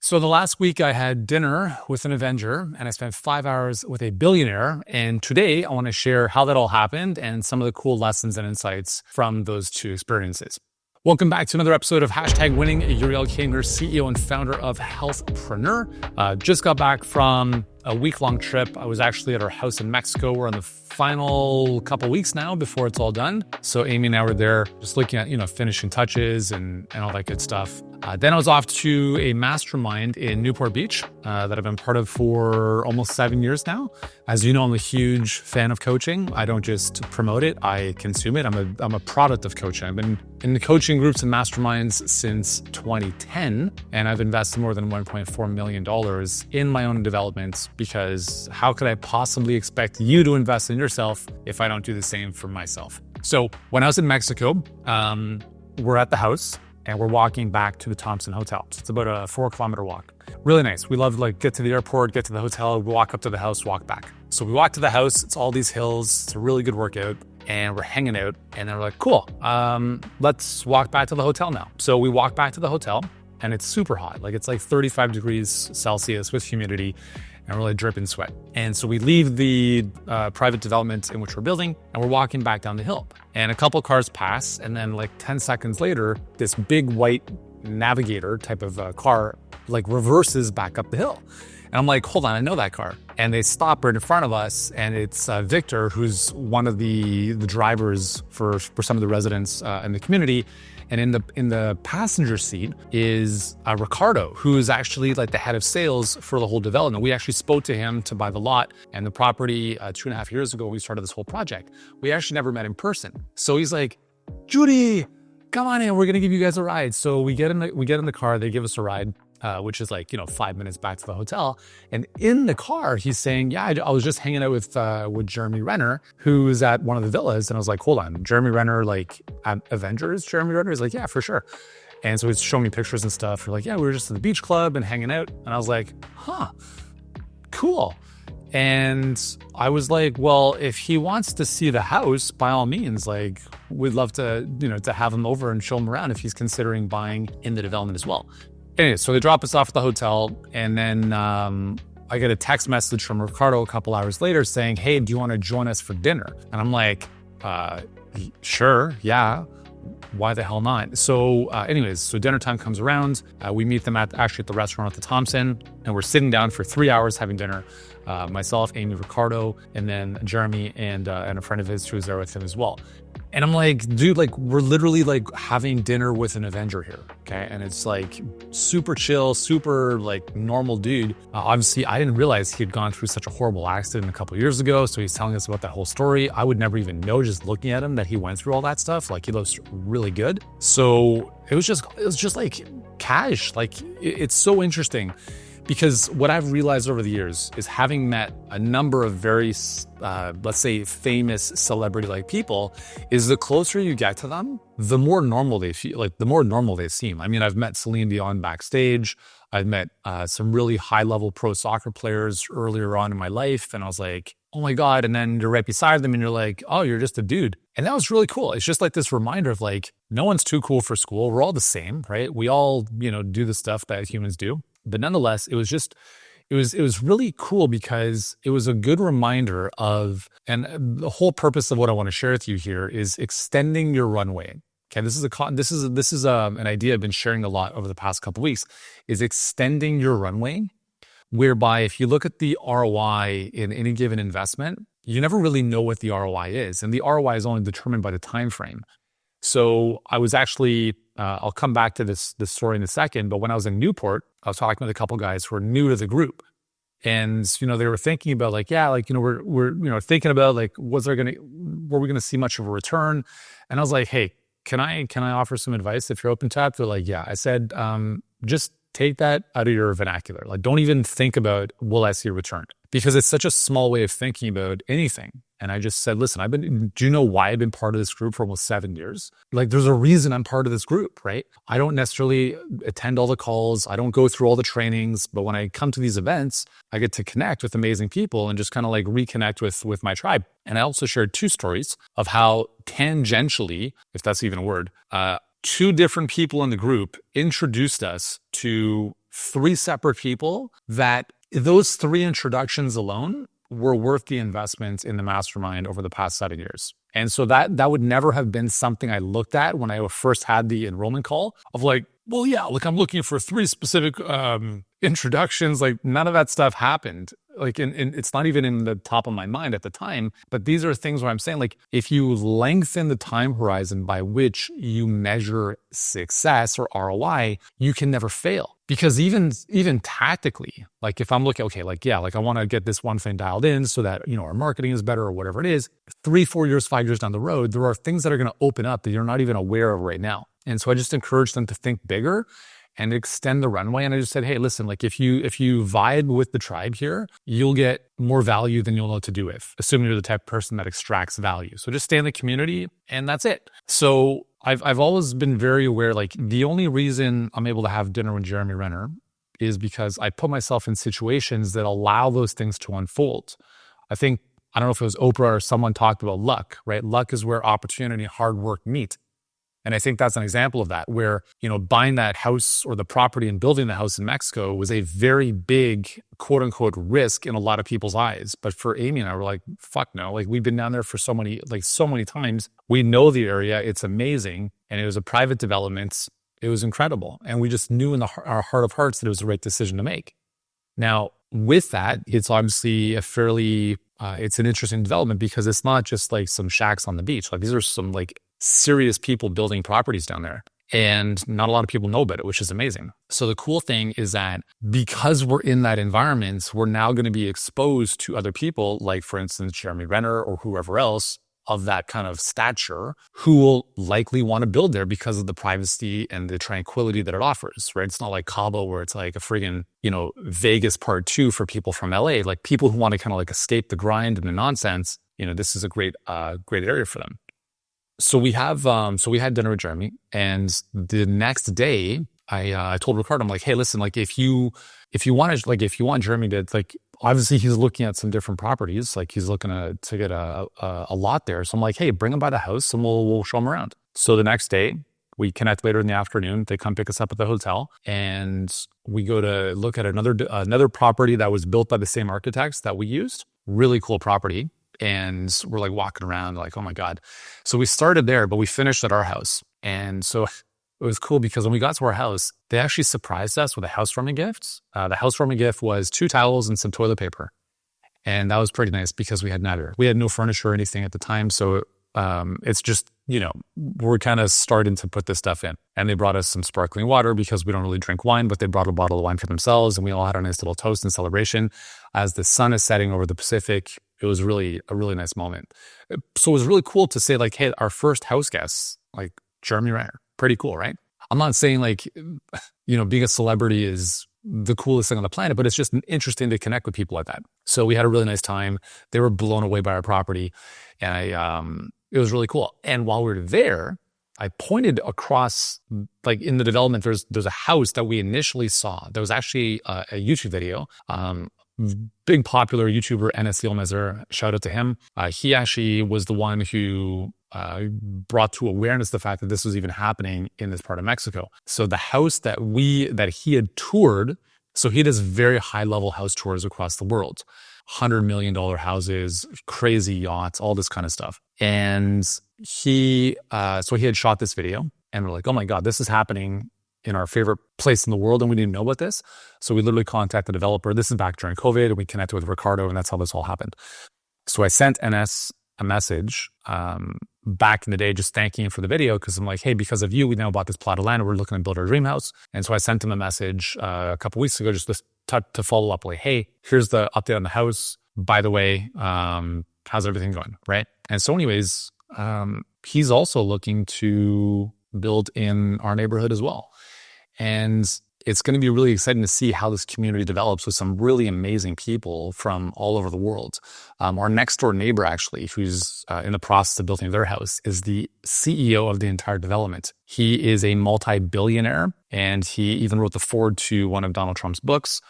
So the last week I had dinner with an Avenger and I spent 5 hours with a billionaire. And today I want to share how that all happened and some of the cool lessons and insights from those two experiences. Welcome back to another episode of #Winning. Uriel Kanger, CEO and founder of Healthpreneur. Just got back from a week-long trip. I was actually at our house in Mexico. We're on the final couple weeks now before it's all done. So Amy and I were there just looking at, finishing touches and all that good stuff. Then I was off to a mastermind in Newport Beach that I've been part of for almost 7 years now. As you know, I'm a huge fan of coaching. I don't just promote it, I consume it. I'm a product of coaching. I've been in the coaching groups and masterminds since 2010, and I've invested more than $1.4 million in my own development, because how could I possibly expect you to invest in yourself if I don't do the same for myself? So when I was in Mexico, we're at the house and we're walking back to the Thompson Hotel. So it's about a 4-kilometer walk. Really nice. We love to get to the airport, get to the hotel, walk up to the house, walk back. So we walk to the house. It's all these hills. It's a really good workout. And we're hanging out. And then we're like, cool, let's walk back to the hotel now. So we walk back to the hotel and it's super hot. It's like 35 degrees Celsius with humidity and we're like dripping sweat. And so we leave the private development in which we're building and we're walking back down the hill. And a couple cars pass, and then 10 seconds later, this big white Navigator type of car reverses back up the hill. And I'm like, hold on, I know that car. And they stop right in front of us, and it's Victor, who's one of the drivers for some of the residents in the community. And in the passenger seat is Ricardo, who is actually the head of sales for the whole development. We actually spoke to him to buy the lot and the property 2.5 years ago when we started this whole project. We actually never met in person. So he's like, Judy, come on in, we're gonna give you guys a ride. So we get in the car, they give us a ride. Which is 5 minutes back to the hotel. And in the car, he's saying, yeah, I was just hanging out with Jeremy Renner, who's at one of the villas. And I was like, hold on, Jeremy Renner, Avengers, Jeremy Renner? He's like, yeah, for sure. And so he's showing me pictures and stuff. We're like, yeah, we were just at the beach club and hanging out. And I was like, huh, cool. And I was like, well, if he wants to see the house, by all means, we'd love to, to have him over and show him around if he's considering buying in the development as well. Anyway, so they drop us off at the hotel, and then I get a text message from Ricardo a couple hours later saying, hey, do you want to join us for dinner? And I'm like, sure, yeah, why the hell not? So so dinner time comes around. We meet them at the restaurant at the Thompson, and we're sitting down for 3 hours having dinner. Myself, Amy, Ricardo, and then Jeremy and a friend of his who's there with him as well. And I'm like, dude, we're literally having dinner with an Avenger here, okay? And it's super chill, super normal dude. Obviously, I didn't realize he had gone through such a horrible accident a couple of years ago. So he's telling us about that whole story. I would never even know just looking at him that he went through all that stuff. He looks really good. So it was just cash. It's so interesting. Because what I've realized over the years is, having met a number of very, let's say, famous celebrity-like people, is the closer you get to them, the more normal they feel, the more normal they seem. I mean, I've met Celine Dion backstage. I've met some really high-level pro soccer players earlier on in my life, and I was like, oh my God. And then you're right beside them and you're like, oh, you're just a dude. And that was really cool. It's just this reminder of no one's too cool for school. We're all the same, right? We all, do the stuff that humans do. But nonetheless, it was really cool, because it was a good reminder of, and the whole purpose of what I want to share with you here is extending your runway. Okay, this is an idea I've been sharing a lot over the past couple of weeks, is extending your runway, whereby if you look at the ROI in any given investment, you never really know what the ROI is, and the ROI is only determined by the time frame. So I was actually, I'll come back to this story in a second, but when I was in Newport, I was talking with a couple guys who are new to the group. And, they were thinking about we're thinking about were we going to see much of a return? And I was like, hey, can I offer some advice if you're open to it? They're like, yeah. I said, just take that out of your vernacular. Don't even think about, will I see a return? Because it's such a small way of thinking about anything. And I just said, listen, do you know why I've been part of this group for almost 7 years? There's a reason I'm part of this group, right? I don't necessarily attend all the calls. I don't go through all the trainings, but when I come to these events, I get to connect with amazing people and just kind of reconnect with my tribe. And I also shared 2 stories of how tangentially, if that's even a word, 2 different people in the group introduced us to three separate people that those three introductions alone were worth the investment in the mastermind over the past 7 years. And so that would never have been something I looked at when I first had the enrollment call of like, well, yeah, like I'm looking for three specific introductions. Like none of that stuff happened. Like, and it's not even in the top of my mind at the time, but these are things where I'm saying, like, if you lengthen the time horizon by which you measure success or ROI, you can never fail. Because even tactically, like if I'm looking, okay, like, yeah, like I want to get this one thing dialed in so that, our marketing is better or whatever it is, 3, 4 years, 5 years down the road, there are things that are going to open up that you're not even aware of right now. And so I just encourage them to think bigger and extend the runway. And I just said, hey, listen, like if you vibe with the tribe here, you'll get more value than you'll know what to do with, assuming you're the type of person that extracts value. So just stay in the community and that's it. So I've always been very aware, like the only reason I'm able to have dinner with Jeremy Renner is because I put myself in situations that allow those things to unfold. I don't know if it was Oprah or someone talked about luck, right? Luck is where opportunity and hard work meet. And I think that's an example of that, where, buying that house or the property and building the house in Mexico was a very big, quote unquote, risk in a lot of people's eyes. But for Amy and I, we're like, fuck no. Like we've been down there for so many times. We know the area. It's amazing. And it was a private development. It was incredible. And we just knew in our heart of hearts that it was the right decision to make. Now, with that, it's obviously it's an interesting development because it's not just like some shacks on the beach. Like these are some like serious people building properties down there. And not a lot of people know about it, which is amazing. So the cool thing is that because we're in that environment, we're now going to be exposed to other people, like for instance, Jeremy Renner or whoever else of that kind of stature who will likely want to build there because of the privacy and the tranquility that it offers, right? It's not like Cabo where it's like a friggin', Vegas part 2 for people from LA, like people who want to kind of like escape the grind and the nonsense. This is a great area for them. So we had dinner with Jeremy, and the next day I told Ricardo, I'm like, hey, listen, like if you want Jeremy to, like, obviously he's looking at some different properties, like he's looking to get a lot there. So I'm like, hey, bring him by the house and we'll show him around. So the next day we connect later in the afternoon. They come pick us up at the hotel, and we go to look at another property that was built by the same architects that we used. Really cool property. And we're like walking around like, oh my God. So we started there, but we finished at our house. And so it was cool because when we got to our house, they actually surprised us with a housewarming gift. The housewarming gift was 2 towels and some toilet paper. And that was pretty nice because we had no furniture or anything at the time. So it's just, we're kind of starting to put this stuff in. And they brought us some sparkling water because we don't really drink wine, but they brought a bottle of wine for themselves. And we all had a nice little toast and celebration as the sun is setting over the Pacific. It was really a really nice moment. So it was really cool to say like, hey, our first house guests, like Jeremy Renner, pretty cool, right? I'm not saying like, being a celebrity is the coolest thing on the planet, but it's just interesting to connect with people like that. So we had a really nice time. They were blown away by our property, and it was really cool. And while we were there, I pointed across, like in the development, there's a house that we initially saw. There was actually a YouTube video. Big popular YouTuber, Enes Yilmazer, shout out to him. He actually was the one who brought to awareness the fact that this was even happening in this part of Mexico. So the house that he had toured, so he does very high level house tours across the world, $100 million houses, crazy yachts, all this kind of stuff. And he had shot this video, and we're like, oh my God, this is happening in our favorite place in the world, and we didn't know about this. So we literally contacted the developer. This is back during COVID, and we connected with Ricardo, and that's how this all happened. So I sent NS a message back in the day just thanking him for the video, because I'm like, hey, because of you, we now bought this plot of land, and we're looking to build our dream house. And so I sent him a message a couple weeks ago just to follow up, like, hey, here's the update on the house. By the way, how's everything going, right? And so anyways, he's also looking to build in our neighborhood as well. And it's going to be really exciting to see how this community develops with some really amazing people from all over the world. Our next door neighbor, actually, who's in the process of building their house, is the CEO of the entire development. He is a multi-billionaire, and he even wrote the foreword to one of Donald Trump's books.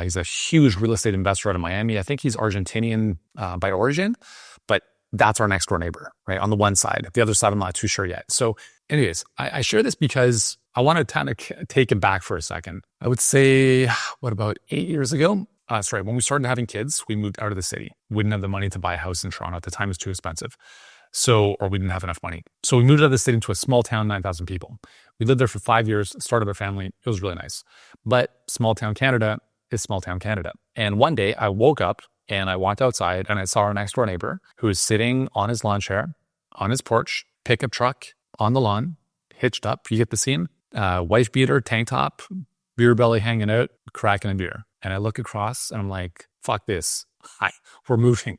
He's a huge real estate investor out of Miami. I think he's Argentinian by origin, but that's our next door neighbor, right? On the one side. The other side, I'm not too sure yet. So anyways, I share this because I want to kind of take it back for a second. I would say, what, about 8 years ago? When we started having kids, we moved out of the city. We didn't have the money to buy a house in Toronto. At the time, it was too expensive. Or we didn't have enough money. So we moved out of the city into a small town, 9,000 people. We lived there for 5 years, started our family. It was really nice. But small town Canada is small town Canada. And one day I woke up and I walked outside and I saw our next door neighbor who was sitting on his lawn chair, on his porch, pickup truck on the lawn, hitched up. You get the scene? Wife beater, tank top, beer belly hanging out, cracking a beer. And I look across and I'm like, fuck this. Hi, we're moving.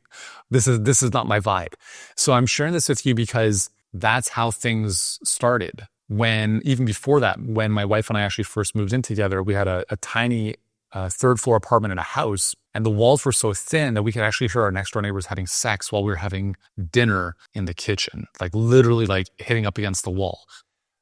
This is not my vibe. So I'm sharing this with you because that's how things started. Even before that, when my wife and I actually first moved in together, we had a tiny third floor apartment in a house, and the walls were so thin that we could actually hear our next door neighbors having sex while we were having dinner in the kitchen, like literally like hitting up against the wall.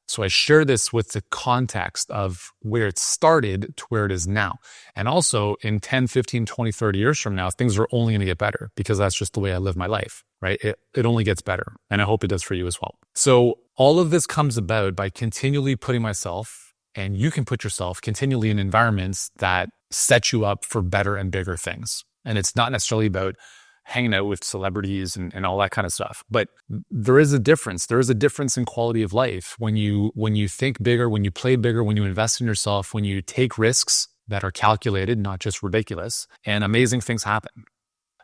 So I share this with the context of where it started to where it is now. And also in 10, 15, 20, 30 years from now, things are only going to get better because that's just the way I live my life, right? It only gets better. And I hope it does for you as well. So all of this comes about by continually putting myself, and you can put yourself continually in environments that set you up for better and bigger things. And it's not necessarily about hanging out with celebrities and all that kind of stuff. But there is a difference. There is a difference in quality of life when you think bigger, when you play bigger, when you invest in yourself, when you take risks that are calculated, not just ridiculous, and amazing things happen.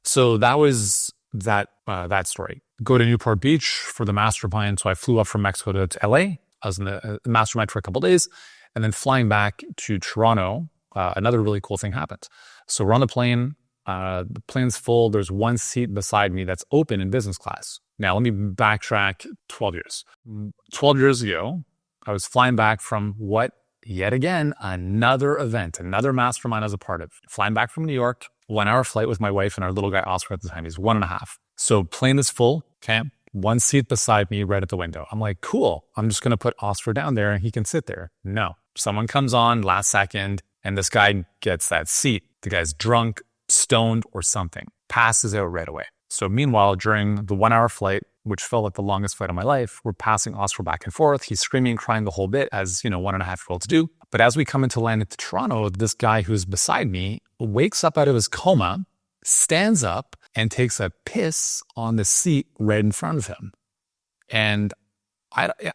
So that was that story. Go to Newport Beach for the Mastermind. So I flew up from Mexico to LA. I was in the Mastermind for a couple of days, and then flying back to Toronto, another really cool thing happened. So we're on the plane. The plane's full. There's one seat beside me that's open in business class. Now, let me backtrack 12 years. 12 years ago, I was flying back from yet again, another event, another mastermind I was a part of. Flying back from New York, 1 hour flight with my wife and our little guy, Oscar, at the time. He's 1.5. So plane is full, okay? One seat beside me right at the window. I'm like, cool. I'm just going to put Oscar down there and he can sit there. No. Someone comes on last second and this guy gets that seat. The guy's drunk, stoned, or something, passes out right away. So meanwhile, during the 1 hour flight, which felt like the longest flight of my life, we're passing Oscar back and forth. He's screaming and crying the whole bit, as 1.5-year-olds do. But as we come into land into Toronto, this guy who's beside me wakes up out of his coma, stands up, and takes a piss on the seat right in front of him. And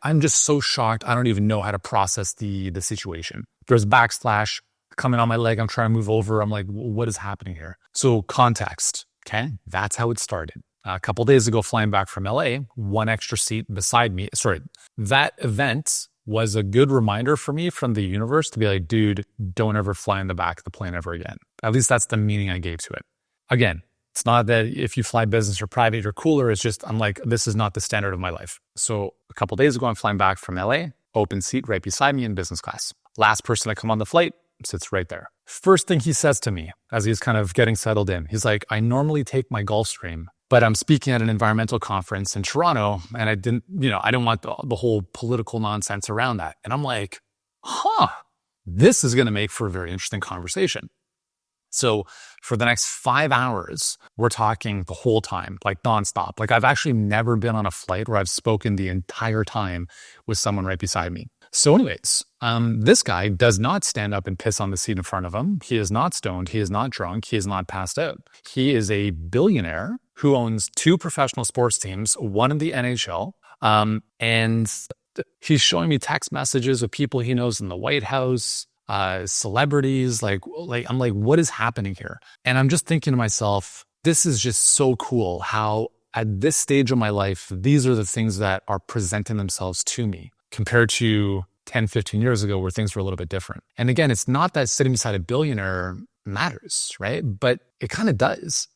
I'm just so shocked. I don't even know how to process the situation. There's backslash coming on my leg. I'm trying to move over. I'm like, what is happening here? So context, okay? That's how it started. A couple days ago, flying back from LA, one extra seat beside me. That event was a good reminder for me from the universe to be like, dude, don't ever fly in the back of the plane ever again. At least that's the meaning I gave to it. Again, it's not that if you fly business or private, you're cooler. It's just, I'm like, this is not the standard of my life. So a couple days ago, I'm flying back from LA, open seat right beside me in business class. Last person to come on the flight sits right there. First thing he says to me as he's kind of getting settled in, he's like, I normally take my Gulfstream, but I'm speaking at an environmental conference in Toronto and I didn't want the whole political nonsense around that. And I'm like, this is going to make for a very interesting conversation. So for the next 5 hours, we're talking the whole time, like nonstop. Like I've actually never been on a flight where I've spoken the entire time with someone right beside me. So anyways, this guy does not stand up and piss on the seat in front of him. He is not stoned. He is not drunk. He is not passed out. He is a billionaire who owns 2 professional sports teams, one in the NHL. And he's showing me text messages of people he knows in the White House, celebrities. Like I'm like, what is happening here? And I'm just thinking to myself, this is just so cool how at this stage of my life, these are the things that are presenting themselves to me, compared to 10, 15 years ago where things were a little bit different. And again, it's not that sitting beside a billionaire matters, right? But it kind of does.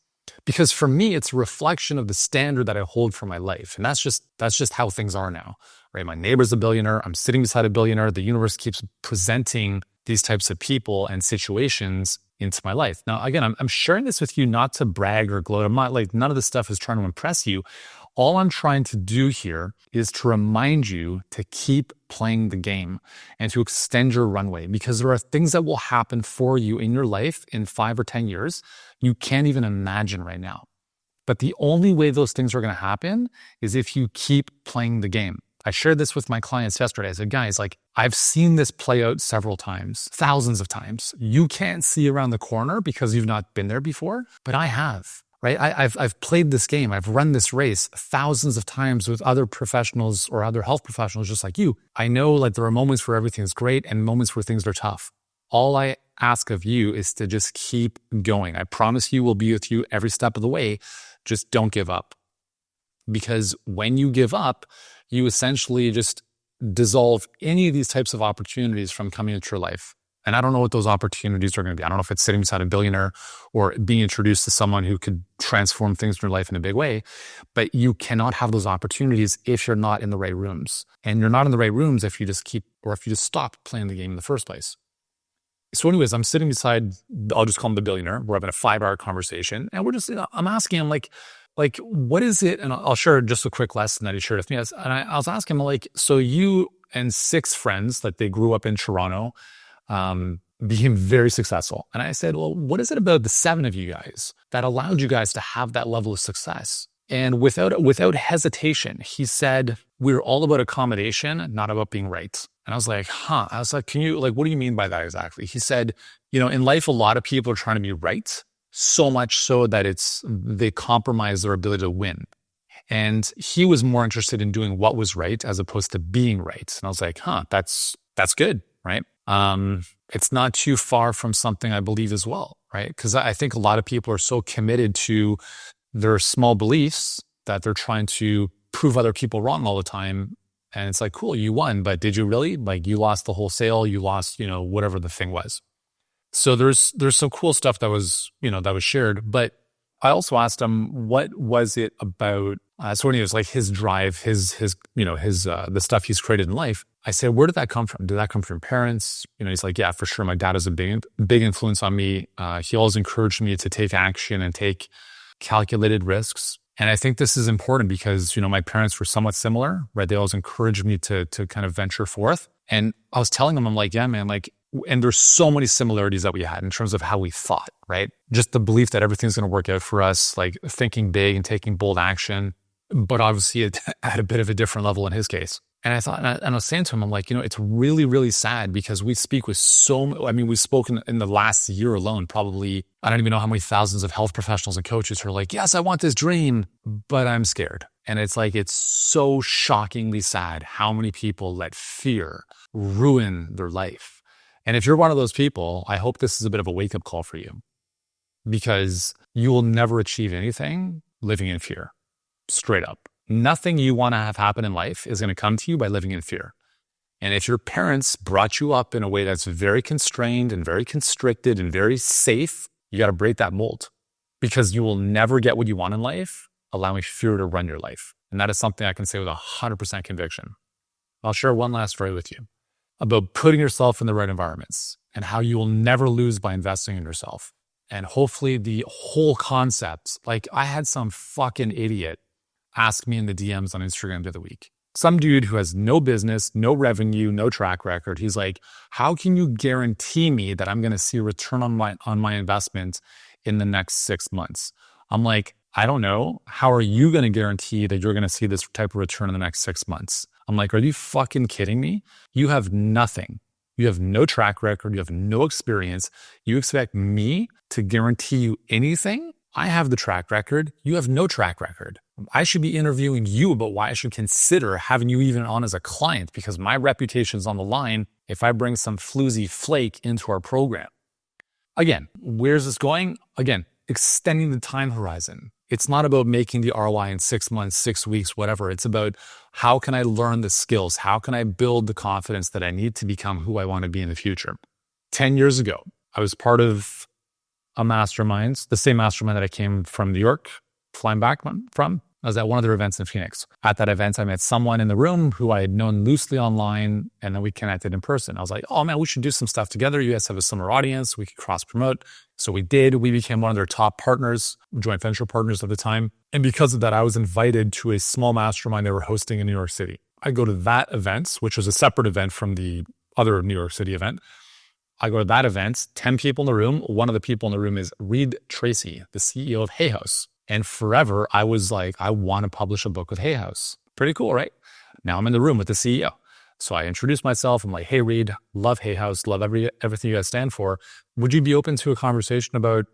Because for me, it's a reflection of the standard that I hold for my life. And that's just how things are now, right? My neighbor's a billionaire. I'm sitting beside a billionaire. The universe keeps presenting these types of people and situations into my life. Now, again, I'm sharing this with you not to brag or gloat. I'm not like, none of this stuff is trying to impress you. All I'm trying to do here is to remind you to keep playing the game and to extend your runway, because there are things that will happen for you in your life in 5 or 10 years you can't even imagine right now. But the only way those things are going to happen is if you keep playing the game. I shared this with my clients yesterday. I said, guys, like I've seen this play out several times, thousands of times. You can't see around the corner because you've not been there before, but I have, right? I've played this game. I've run this race thousands of times with other professionals or other health professionals just like you. I know like there are moments where everything is great and moments where things are tough. All I ask of you is to just keep going. I promise you we'll be with you every step of the way. Just don't give up. Because when you give up, you essentially just dissolve any of these types of opportunities from coming into your life. And I don't know what those opportunities are going to be. I don't know if it's sitting beside a billionaire or being introduced to someone who could transform things in your life in a big way. But you cannot have those opportunities if you're not in the right rooms. And you're not in the right rooms if you just stop playing the game in the first place. So anyways, I'm sitting beside, I'll just call him the billionaire. We're having a 5-hour conversation and I'm asking him like, what is it? And I'll share just a quick lesson that he shared with me. I was asking him like, so you and 6 friends that they grew up in Toronto, became very successful. And I said, well, what is it about the 7 of you guys that allowed you guys to have that level of success? And without hesitation, he said, we're all about accommodation, not about being right. And I was like, I was like, what do you mean by that exactly? He said, in life, a lot of people are trying to be right. So much so that they compromise their ability to win. And he was more interested in doing what was right as opposed to being right. And I was like, that's good, right? It's not too far from something I believe as well, right? Because I think a lot of people are so committed to their small beliefs that they're trying to prove other people wrong all the time. And it's like, cool, you won, but did you really? Like you lost the whole sale, you lost, whatever the thing was. So there's some cool stuff that was shared, but I also asked him, what was it about, so when he was like his drive, the stuff he's created in life. I said, where did that come from? Did that come from parents? He's like, yeah, for sure. My dad is a big influence on me. He always encouraged me to take action and take calculated risks. And I think this is important because, my parents were somewhat similar, right? They always encouraged me to kind of venture forth. And I was telling them, I'm like, yeah, man, like, and there's so many similarities that we had in terms of how we thought, right? Just the belief that everything's going to work out for us, like thinking big and taking bold action, but obviously at a bit of a different level in his case. And I thought, and I was saying to him, I'm like, it's really, really sad because we speak with we've spoken in the last year alone, probably, I don't even know how many thousands of health professionals and coaches who are like, yes, I want this dream, but I'm scared. And it's like, it's so shockingly sad how many people let fear ruin their life. And if you're one of those people, I hope this is a bit of a wake-up call for you because you will never achieve anything living in fear, straight up. Nothing you want to have happen in life is going to come to you by living in fear. And if your parents brought you up in a way that's very constrained and very constricted and very safe, you got to break that mold because you will never get what you want in life, allowing fear to run your life. And that is something I can say with 100% conviction. I'll share one last story with you about putting yourself in the right environments and how you will never lose by investing in yourself. And hopefully the whole concept, like I had some fucking idiot ask me in the DMs on Instagram the other week. Some dude who has no business, no revenue, no track record. He's like, how can you guarantee me that I'm going to see a return on my investment in the next 6 months? I'm like, I don't know. How are you going to guarantee that you're going to see this type of return in the next 6 months? I'm like, are you fucking kidding me? You have nothing. You have no track record. You have no experience. You expect me to guarantee you anything? I have the track record. You have no track record. I should be interviewing you about why I should consider having you even on as a client because my reputation is on the line if I bring some floozy flake into our program. Again, where's this going? Again, extending the time horizon. It's not about making the ROI in 6 months, 6 weeks, whatever. It's about how can I learn the skills? How can I build the confidence that I need to become who I want to be in the future? 10 years ago, I was part of a mastermind, the same mastermind that I came from New York, flying back from. I was at one of their events in Phoenix. At that event, I met someone in the room who I had known loosely online, and then we connected in person. I was like, oh man, we should do some stuff together. You guys have a similar audience. We could cross promote. So we did. We became one of their top partners, joint venture partners at the time. And because of that, I was invited to a small mastermind they were hosting in New York City. I go to that event, which was a separate event from the other New York City event. I go to that event, 10 people in the room. One of the people in the room is Reed Tracy, the CEO of Hay House. And forever, I was like, I want to publish a book with Hay House. Pretty cool, right? Now I'm in the room with the CEO. So I introduced myself. I'm like, hey, Reed, love Hay House, love everything you guys stand for. Would you be open to a conversation about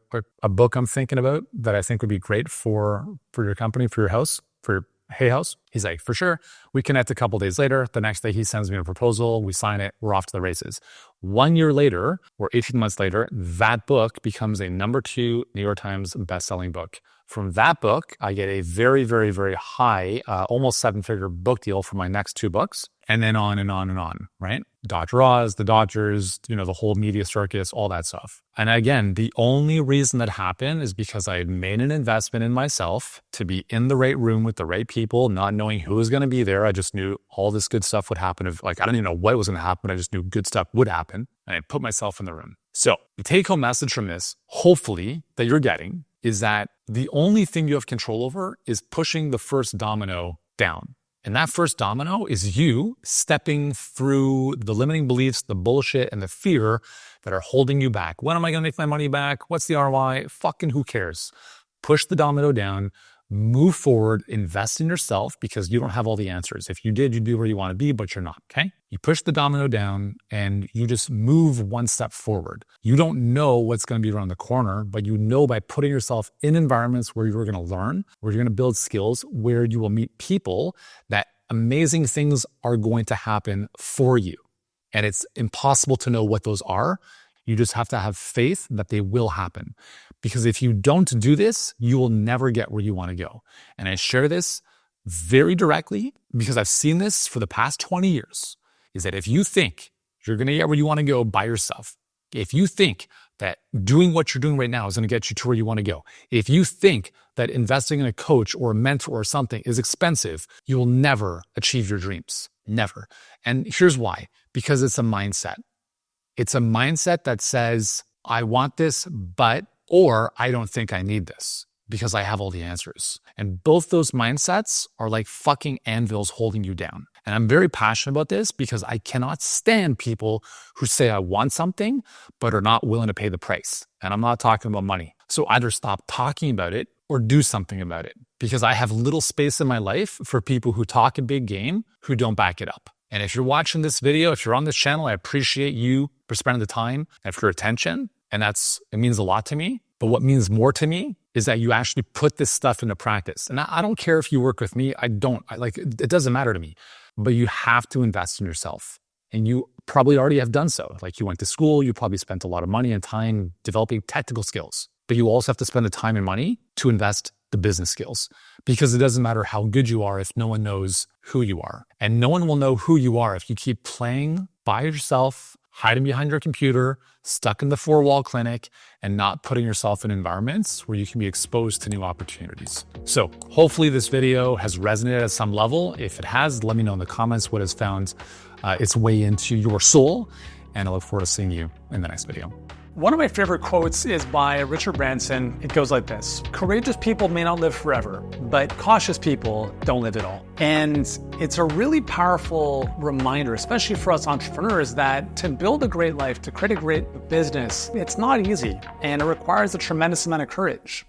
a book I'm thinking about that I think would be great for your company, for your house, for your Hay House? He's like, for sure. We connect a couple days later. The next day he sends me a proposal. We sign it. We're off to the races. 1 year later, or 18 months later, that book becomes a #2 New York Times bestselling book. From that book, I get a very, very, very high, almost 7-figure book deal for my next 2 books. And then on and on and on, right? Dr. Oz, the Dodgers, the whole media circus, all that stuff. And again, the only reason that happened is because I had made an investment in myself to be in the right room with the right people, not knowing who was going to be there. I just knew all this good stuff would happen. I don't even know what was going to happen. I just knew good stuff would happen. And I put myself in the room. So the take-home message from this, hopefully, that you're getting is that the only thing you have control over is pushing the first domino down. And that first domino is you stepping through the limiting beliefs, the bullshit, and the fear that are holding you back. When am I going to make my money back? What's the ROI? Fucking who cares? Push the domino down, move forward, invest in yourself because you don't have all the answers. If you did, you'd be where you want to be, but you're not, okay? You push the domino down and you just move one step forward. You don't know what's going to be around the corner, but you know by putting yourself in environments where you're going to learn, where you're going to build skills, where you will meet people, that amazing things are going to happen for you. And it's impossible to know what those are. You just have to have faith that they will happen. Because if you don't do this, you will never get where you want to go. And I share this very directly because I've seen this for the past 20 years, is that if you think you're going to get where you want to go by yourself, if you think that doing what you're doing right now is going to get you to where you want to go, if you think that investing in a coach or a mentor or something is expensive, you will never achieve your dreams. Never. And here's why. Because it's a mindset. It's a mindset that says, I want this, or I don't think I need this because I have all the answers. And both those mindsets are like fucking anvils holding you down. And I'm very passionate about this because I cannot stand people who say I want something, but are not willing to pay the price. And I'm not talking about money. So either stop talking about it or do something about it, because I have little space in my life for people who talk a big game, who don't back it up. And if you're watching this video, if you're on this channel, I appreciate you for spending the time and for your attention. And it means a lot to me. But what means more to me is that you actually put this stuff into practice. And I don't care if you work with me. It doesn't matter to me. But you have to invest in yourself. And you probably already have done so. Like, you went to school, you probably spent a lot of money and time developing technical skills. But you also have to spend the time and money to invest the business skills, because it doesn't matter how good you are if no one knows who you are. And no one will know who you are if you keep playing by yourself, hiding behind your computer, stuck in the 4-wall clinic, and not putting yourself in environments where you can be exposed to new opportunities. So hopefully this video has resonated at some level. If it has, let me know in the comments what has found its way into your soul. And I look forward to seeing you in the next video. One of my favorite quotes is by Richard Branson. It goes like this: courageous people may not live forever, but cautious people don't live at all. And it's a really powerful reminder, especially for us entrepreneurs, that to build a great life, to create a great business, it's not easy, and it requires a tremendous amount of courage.